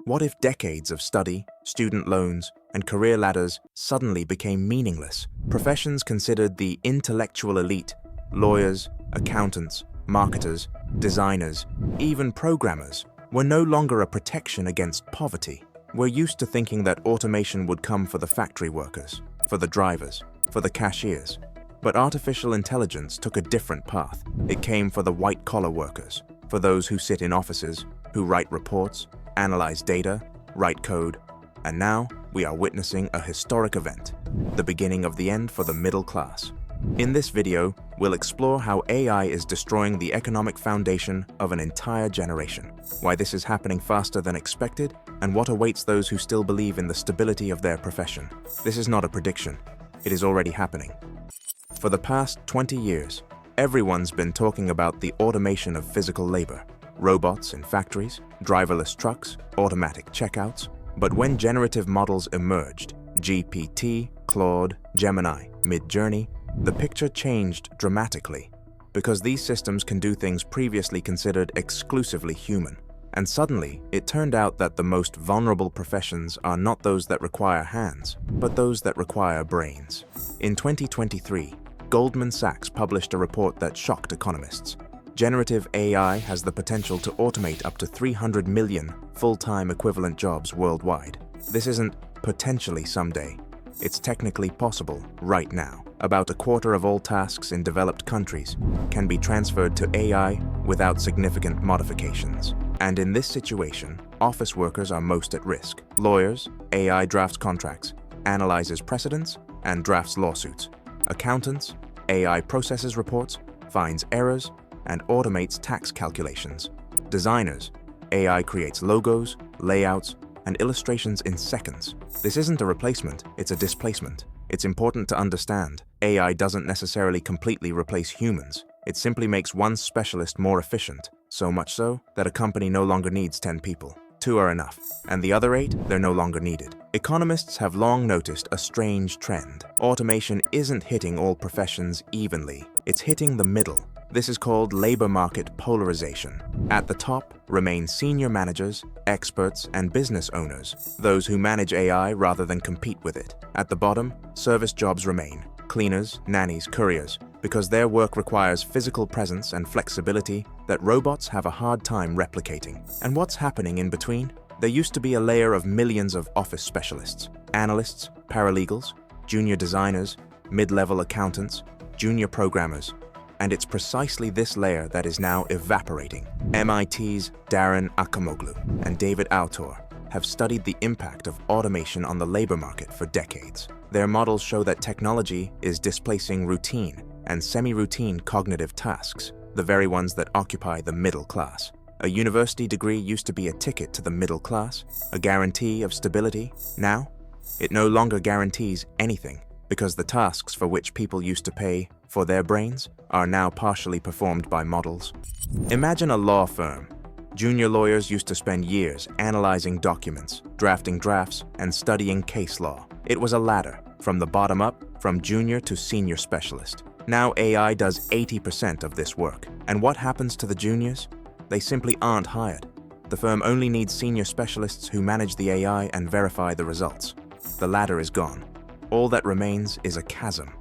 What if decades of study, student loans, and career ladders suddenly became meaningless? Professions considered the intellectual elite, lawyers, accountants, marketers, designers, even programmers, were no longer a protection against poverty. We're used to thinking that automation would come for the factory workers, for the drivers, for the cashiers. But artificial intelligence took a different path. It came for the white-collar workers, for those who sit in offices, who write reports, analyze data, write code. And now, we are witnessing a historic event, the beginning of the end for the middle class. In this video, we'll explore how AI is destroying the economic foundation of an entire generation, why this is happening faster than expected, and what awaits those who still believe in the stability of their profession. This is not a prediction. It is already happening. For the past 20 years, everyone's been talking about the automation of physical labor, robots in factories, driverless trucks, automatic checkouts. But when generative models emerged, GPT, Claude, Gemini, Midjourney, the picture changed dramatically, because these systems can do things previously considered exclusively human. And suddenly, it turned out that the most vulnerable professions are not those that require hands, but those that require brains. In 2023, Goldman Sachs published a report that shocked economists. Generative AI has the potential to automate up to 300 million full-time equivalent jobs worldwide. This isn't potentially someday. It's technically possible right now. About a quarter of all tasks in developed countries can be transferred to AI without significant modifications. And in this situation, office workers are most at risk. Lawyers, AI drafts contracts, analyzes precedents, and drafts lawsuits. Accountants, AI processes reports, finds errors, and automates tax calculations. Designers, AI creates logos, layouts, and illustrations in seconds. This isn't a replacement, it's a displacement. It's important to understand, AI doesn't necessarily completely replace humans. It simply makes one specialist more efficient, so much so that a company no longer needs 10 people. 2 are enough, and the other 8, they're no longer needed. Economists have long noticed a strange trend. Automation isn't hitting all professions evenly. It's hitting the middle. This is called labor market polarization. At the top remain senior managers, experts, and business owners, those who manage AI rather than compete with it. At the bottom, service jobs remain, cleaners, nannies, couriers, because their work requires physical presence and flexibility that robots have a hard time replicating. And what's happening in between? There used to be a layer of millions of office specialists, analysts, paralegals, junior designers, mid-level accountants, junior programmers. And it's precisely this layer that is now evaporating. MIT's Darren Acemoglu and David Autor have studied the impact of automation on the labor market for decades. Their models show that technology is displacing routine and semi-routine cognitive tasks, the very ones that occupy the middle class. A university degree used to be a ticket to the middle class, a guarantee of stability. Now, it no longer guarantees anything, because the tasks for which people used to pay for their brains are now partially performed by models. Imagine a law firm. Junior lawyers used to spend years analyzing documents, drafting drafts, and studying case law. It was a ladder, from the bottom up, from junior to senior specialist. Now AI does 80% of this work. And what happens to the juniors? They simply aren't hired. The firm only needs senior specialists who manage the AI and verify the results. The ladder is gone. All that remains is a chasm.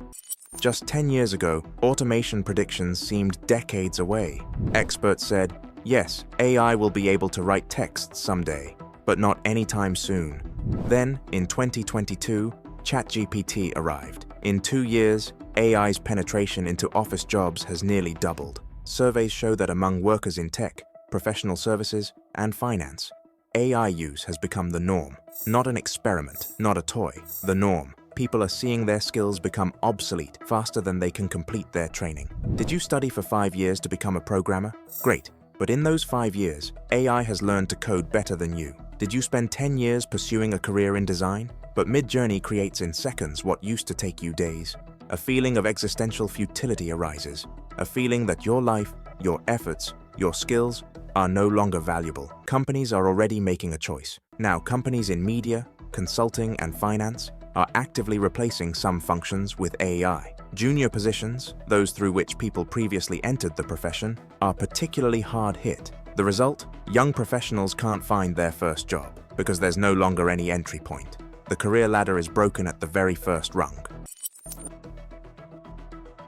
Just 10 years ago, automation predictions seemed decades away. Experts said, yes, AI will be able to write texts someday, but not anytime soon. Then, in 2022, ChatGPT arrived. In 2 years, AI's penetration into office jobs has nearly doubled. Surveys show that among workers in tech, professional services, and finance, AI use has become the norm. Not an experiment, not a toy, the norm. People are seeing their skills become obsolete faster than they can complete their training. Did you study for 5 years to become a programmer? Great, but in those 5 years, AI has learned to code better than you. Did you spend 10 years pursuing a career in design? But Midjourney creates in seconds what used to take you days. A feeling of existential futility arises, a feeling that your life, your efforts, your skills are no longer valuable. Companies are already making a choice. Now, companies in media, consulting, and finance are actively replacing some functions with AI. Junior positions, those through which people previously entered the profession, are particularly hard hit. The result? Young professionals can't find their first job because there's no longer any entry point. The career ladder is broken at the very first rung.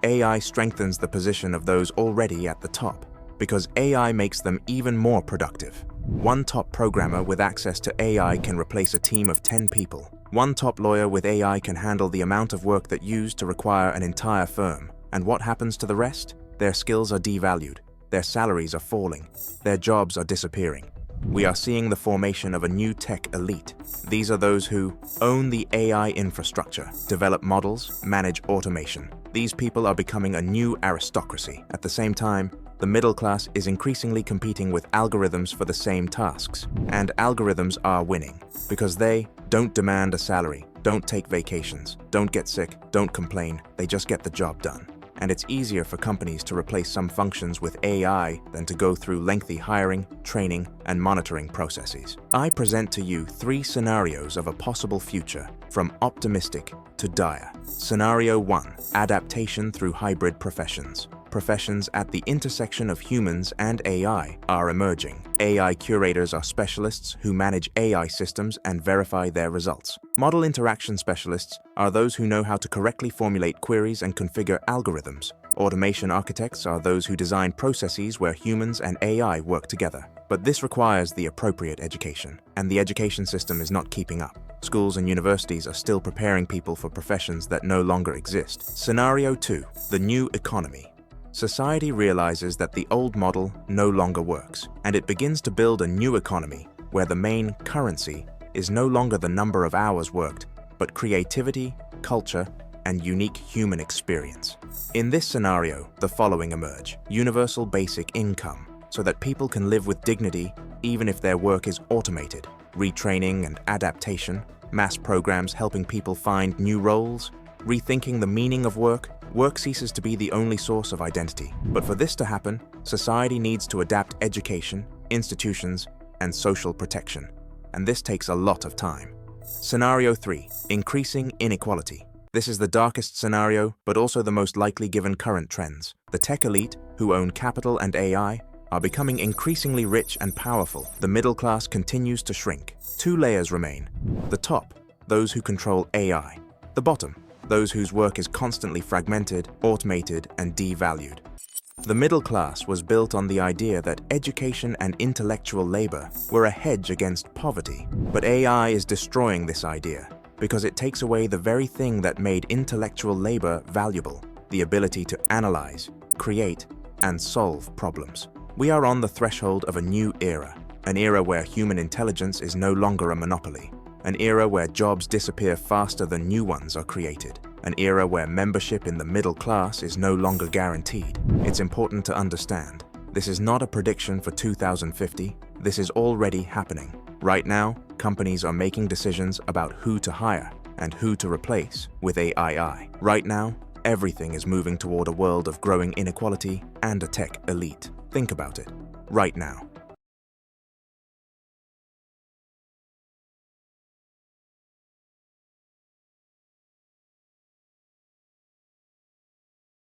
AI strengthens the position of those already at the top because AI makes them even more productive. One top programmer with access to AI can replace a team of 10 people. One top lawyer with AI can handle the amount of work that used to require an entire firm. And what happens to the rest? Their skills are devalued. Their salaries are falling. Their jobs are disappearing. We are seeing the formation of a new tech elite. These are those who own the AI infrastructure, develop models, manage automation. These people are becoming a new aristocracy. At the same time, the middle class is increasingly competing with algorithms for the same tasks. And algorithms are winning because they don't demand a salary, don't take vacations, don't get sick, don't complain, they just get the job done. And it's easier for companies to replace some functions with AI than to go through lengthy hiring, training, and monitoring processes. I present to you 3 scenarios of a possible future, from optimistic to dire. Scenario 1. Adaptation through hybrid professions. Professions at the intersection of humans and AI are emerging. AI curators are specialists who manage AI systems and verify their results. Model interaction specialists are those who know how to correctly formulate queries and configure algorithms. Automation architects are those who design processes where humans and AI work together. But this requires the appropriate education, and the education system is not keeping up. Schools and universities are still preparing people for professions that no longer exist. Scenario 2. The new economy. Society realizes that the old model no longer works, and it begins to build a new economy where the main currency is no longer the number of hours worked, but creativity, culture, and unique human experience. In this scenario, the following emerge: universal basic income, so that people can live with dignity even if their work is automated, retraining and adaptation, mass programs helping people find new roles, rethinking the meaning of work. Work ceases to be the only source of identity. But for this to happen, society needs to adapt education, institutions, and social protection. And this takes a lot of time. Scenario 3. Increasing inequality. This is the darkest scenario, but also the most likely given current trends. The tech elite, who own capital and AI, are becoming increasingly rich and powerful. The middle class continues to shrink. 2 layers remain. The top, those who control AI. The bottom, those whose work is constantly fragmented, automated, and devalued. The middle class was built on the idea that education and intellectual labor were a hedge against poverty. But AI is destroying this idea because it takes away the very thing that made intellectual labor valuable: the ability to analyze, create, and solve problems. We are on the threshold of a new era, an era where human intelligence is no longer a monopoly. An era where jobs disappear faster than new ones are created. An era where membership in the middle class is no longer guaranteed. It's important to understand, this is not a prediction for 2050. This is already happening. Right now, companies are making decisions about who to hire and who to replace with AI. Right now, everything is moving toward a world of growing inequality and a tech elite. Think about it. Right now.